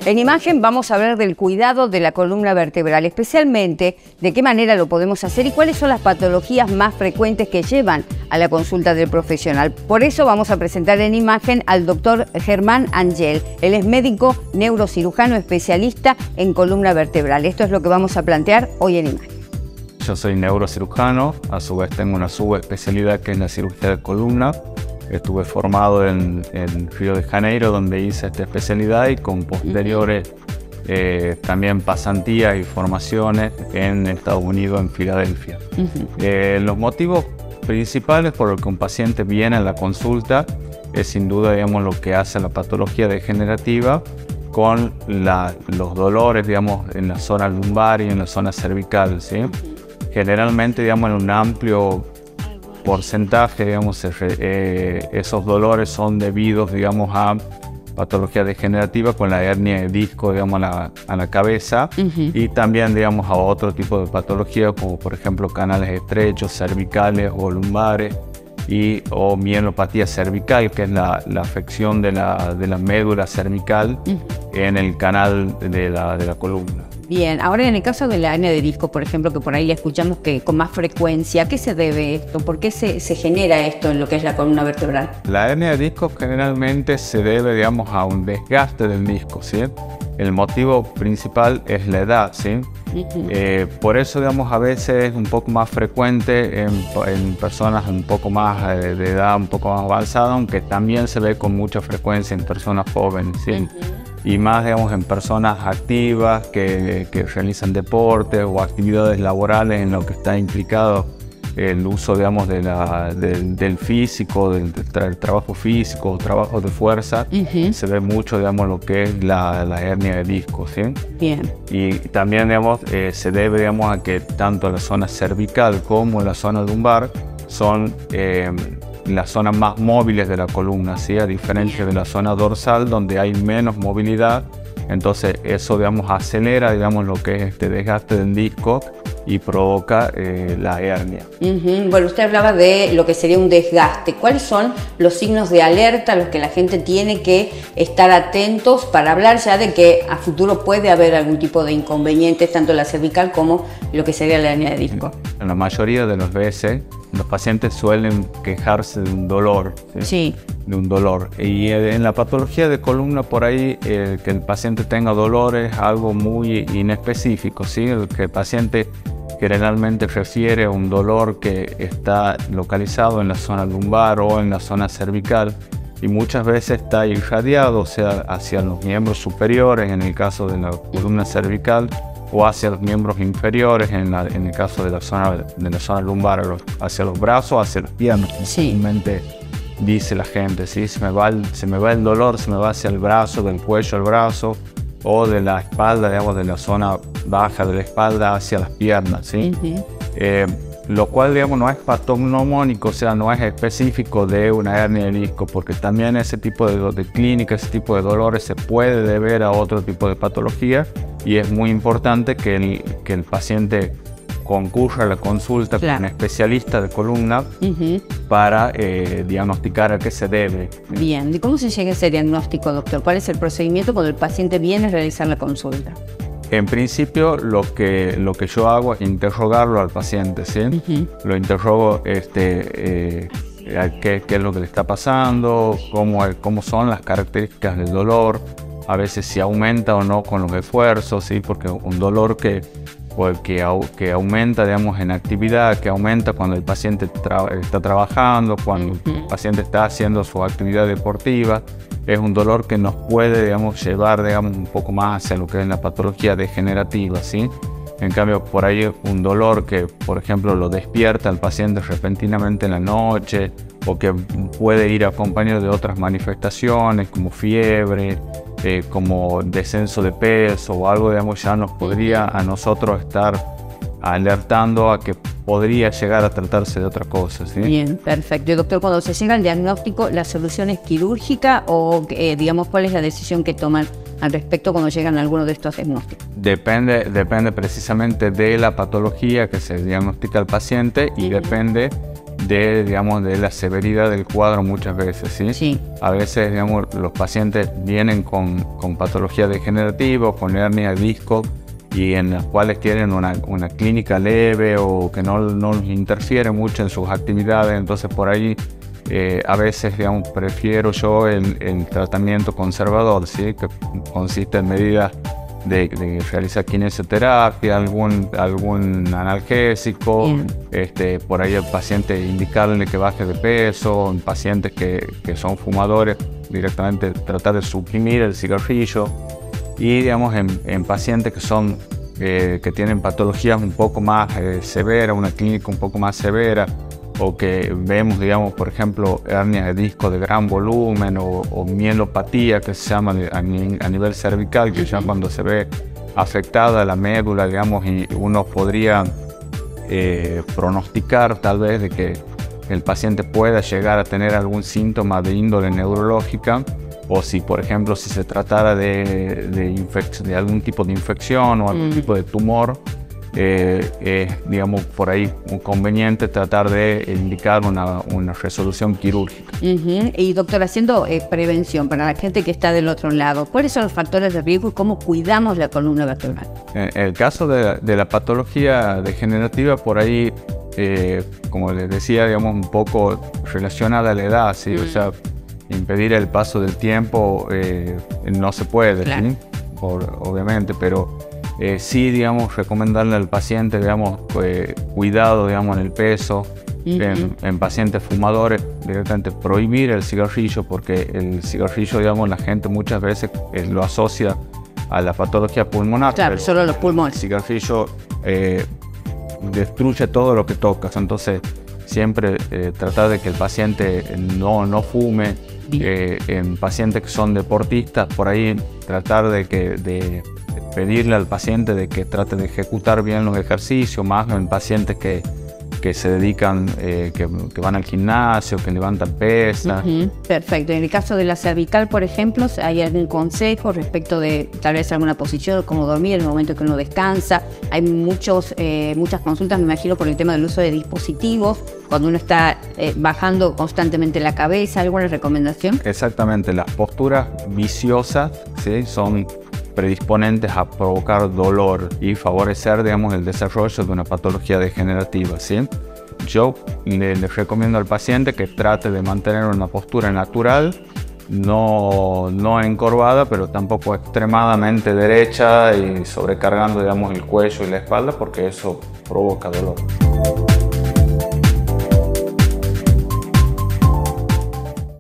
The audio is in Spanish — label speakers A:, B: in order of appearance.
A: En imagen vamos a hablar del cuidado de la columna vertebral, especialmente de qué manera lo podemos hacer y cuáles son las patologías más frecuentes que llevan a la consulta del profesional. Por eso vamos a presentar en imagen al doctor Germán Angel. Él es médico neurocirujano especialista en columna vertebral. Esto es lo que vamos a plantear hoy en imagen.
B: Yo soy neurocirujano, a su vez tengo una subespecialidad que es la cirugía de columna. Estuve formado en Río de Janeiro, donde hice esta especialidad, y con posteriores también pasantías y formaciones en Estados Unidos, en Filadelfia. Los motivos principales por los que un paciente viene a la consulta es sin duda, digamos, lo que hace la patología degenerativa con los dolores, digamos, en la zona lumbar y en la zona cervical, ¿sí? Generalmente, digamos, en un amplio porcentaje, digamos, esos dolores son debidos, digamos, a patología degenerativa con la hernia de disco, digamos, a la cabeza, y también, digamos, a otro tipo de patología, como por ejemplo canales estrechos, cervicales o lumbares, o mielopatía cervical, que es la afección de la médula cervical en el canal de la columna.
A: Bien, ahora en el caso de la hernia de disco, por ejemplo, que por ahí le escuchamos que con más frecuencia, ¿a qué se debe esto? ¿Por qué se genera esto en lo que es la columna vertebral?
B: La hernia de disco generalmente se debe, digamos, a un desgaste del disco, ¿sí? El motivo principal es la edad, ¿sí? Por eso, digamos, a veces es un poco más frecuente en personas un poco más de edad, un poco más avanzada, aunque también se ve con mucha frecuencia en personas jóvenes, ¿sí? Y más, digamos, en personas activas que realizan deportes o actividades laborales en lo que está implicado el uso, digamos, del físico, del trabajo físico, trabajo de fuerza. Se ve mucho, digamos, lo que es la hernia de disco, ¿sí?
A: Bien.
B: Y también, digamos, se debe, digamos, a que tanto la zona cervical como la zona lumbar son las zonas más móviles de la columna, ¿sí? A diferencia de la zona dorsal, donde hay menos movilidad. Entonces eso, digamos, acelera, digamos, lo que es este desgaste del disco y provoca la hernia.
A: Bueno, usted hablaba de lo que sería un desgaste. ¿Cuáles son los signos de alerta a los que la gente tiene que estar atentos para hablar ya de que a futuro puede haber algún tipo de inconvenientes, tanto en la cervical como lo que sería la hernia de disco?
B: En la mayoría de las veces los pacientes suelen quejarse de un dolor, ¿sí? De un dolor. Y en la patología de columna, por ahí, que el paciente tenga dolor es algo muy inespecífico, ¿sí? Que el paciente generalmente refiere a un dolor que está localizado en la zona lumbar o en la zona cervical, y muchas veces está irradiado, o sea, hacia los miembros superiores, en el caso de la columna cervical, o hacia los miembros inferiores, en el caso de la zona lumbar, hacia los brazos, hacia las piernas. Simplemente dice la gente, ¿sí? Se me va el dolor, se me va hacia el brazo, del cuello al brazo, o de la espalda, digamos, de la zona baja de la espalda hacia las piernas, ¿sí? Lo cual, digamos, no es patognomónico, o sea, no es específico de una hernia de disco, porque también ese tipo de clínica, ese tipo de dolores se puede deber a otro tipo de patología, y es muy importante que el paciente concurra a la consulta con un especialista de columna para diagnosticar a qué se debe.
A: Bien, ¿y cómo se llega a ese diagnóstico, doctor? ¿Cuál es el procedimiento cuando el paciente viene a realizar la consulta?
B: En principio, lo que yo hago es interrogarlo al paciente, ¿sí? Lo interrogo, qué es lo que le está pasando, cómo son las características del dolor, a veces si aumenta o no con los esfuerzos, ¿sí? Porque un dolor que aumenta, digamos, en actividad, que aumenta cuando el paciente está trabajando, cuando el paciente está haciendo su actividad deportiva, es un dolor que nos puede, digamos, llevar, digamos, un poco más hacia lo que es la patología degenerativa, ¿sí? En cambio, por ahí un dolor que, por ejemplo, lo despierta al paciente repentinamente en la noche, o que puede ir acompañado de otras manifestaciones como fiebre, como descenso de peso o algo, digamos, ya nos podría a nosotros estar alertando a que podría llegar a tratarse de otra cosa, ¿sí?
A: Bien, perfecto. Y doctor, cuando se llega al diagnóstico, ¿la solución es quirúrgica o, digamos, cuál es la decisión que toman al respecto cuando llegan a alguno de estos diagnósticos?
B: Depende precisamente de la patología que se diagnostica al paciente, y depende digamos, de la severidad del cuadro muchas veces, ¿sí?
A: Sí.
B: A veces, digamos, los pacientes vienen con patología degenerativa, con hernia de disco, y en las cuales tienen una clínica leve o que no les interfiere mucho en sus actividades. Entonces por ahí a veces, digamos, prefiero yo el tratamiento conservador, ¿sí? Que consiste en medidas de realizar kinesioterapia, algún analgésico, por ahí al paciente indicarle que baje de peso, en pacientes que son fumadores directamente tratar de suprimir el cigarrillo, y digamos en pacientes que tienen patologías un poco más severas, una clínica un poco más severa, o que vemos, digamos, por ejemplo, hernias de disco de gran volumen o mielopatía, que se llama a nivel cervical, que ya cuando se ve afectada la médula, digamos, y uno podría pronosticar tal vez de que el paciente pueda llegar a tener algún síntoma de índole neurológica, o si, por ejemplo, si se tratara de algún tipo de infección o algún tipo de tumor, digamos, por ahí un conveniente tratar de indicar una resolución quirúrgica.
A: Y doctor, haciendo prevención para la gente que está del otro lado, ¿cuáles son los factores de riesgo y cómo cuidamos la columna vertebral? En
B: el caso de la patología degenerativa, por ahí, como les decía, digamos, un poco relacionada a la edad, ¿sí? O sea, impedir el paso del tiempo no se puede, claro, ¿sí? Obviamente, pero sí, digamos, recomendarle al paciente, digamos, cuidado, digamos, en el peso. En pacientes fumadores, directamente prohibir el cigarrillo, porque el cigarrillo, digamos, la gente muchas veces lo asocia a la patología pulmonar.
A: Claro, solo los pulmones.
B: El cigarrillo destruye todo lo que tocas, entonces siempre tratar de que el paciente no fume. En pacientes que son deportistas, por ahí tratar de pedirle al paciente de que trate de ejecutar bien los ejercicios, más en pacientes que se dedican, que van al gimnasio, que levantan pesas.
A: Perfecto. En el caso de la cervical, por ejemplo, ¿hay algún consejo respecto de tal vez alguna posición, como dormir en el momento que uno descansa? Hay muchas consultas, me imagino, por el tema del uso de dispositivos, cuando uno está bajando constantemente la cabeza. ¿Alguna recomendación?
B: Exactamente. Las posturas viciosas, ¿sí?, son predisponentes a provocar dolor y favorecer, digamos, el desarrollo de una patología degenerativa, ¿sí? Yo le recomiendo al paciente que trate de mantener una postura natural, no encorvada, pero tampoco extremadamente derecha y sobrecargando, digamos, el cuello y la espalda, porque eso provoca dolor.